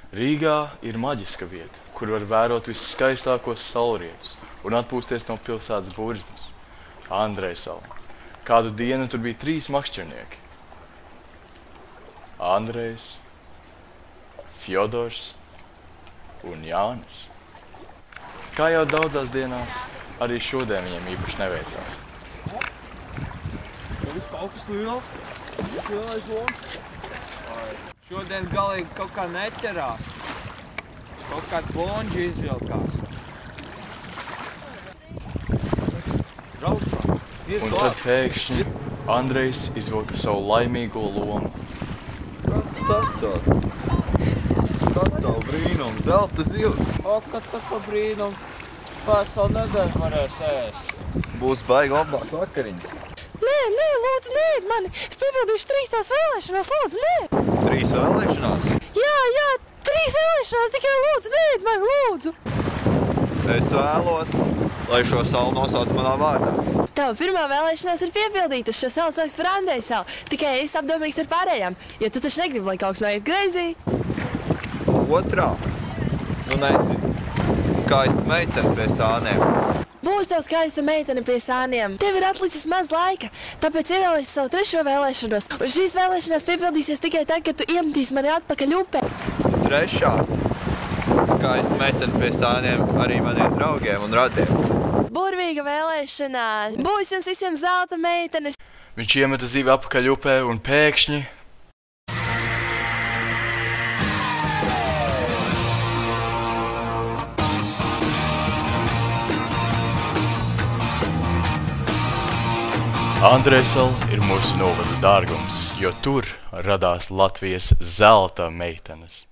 Rīgā ir maģiska vieta, kur var vērot visskaistākos saulrietus un atpūsties no pilsētas burzmas. Andrejsala. Kādu dienu tur bija 3 makšķernieki. Andrejs, Fjodors un Jānis. Kā jau daudzās dienās, arī šodien viņiem īpaši neveicās. Kaut kas liels. Šodien galīgi kaut kā neķerās. Kaut kādi blonži izvilkās. Rausā, ir Un tad pēkšņi Andrejs izvilka savu laimīgo lomu. Kas tas tāds? Kad tavu brīnumu, zelta zivs? O, kad tā pa brīnumu veselu nedēļu varēs ēst. Būs baigi labās vakariņas. Nē, lūdzu, neēd mani! Es piepildīšu 3 tās vēlēšanās, lūdzu, nē! 3 vēlēšanās? Jā, 3 vēlēšanās, tikai lūdzu, neēd mani, lūdzu! Es vēlos, lai šo salu nosauc manā vārdā. Tava pirmā vēlēšanās ir piepildīta, šo salu sauks par Andrejsalu, tikai es apdomīgs ar pārējām, jo tu taču negribi, lai kaut kas noiet greizī. Otrā? Nu nezinu. Skaista meitene pie sāniem. Būs tev skaista meitene pie sāniem. Tev ir atlicis maz laika, tāpēc ievēlēsi savu 3. vēlēšanos, un šīs vēlēšanās piepildīsies tikai tad, kad tu iemetīsi mani atpakaļ upē. 3. Skaista meitene pie sāniem arī maniem draugiem un radiem. Burvīga vēlēšanās. Būs jums visiem zelta meitenes. Viņš iemeta zivi atpakaļ upē un pēkšņi Andrejsala ir mūsu novada dārgums, jo tur radās Latvijas zelta meitenes.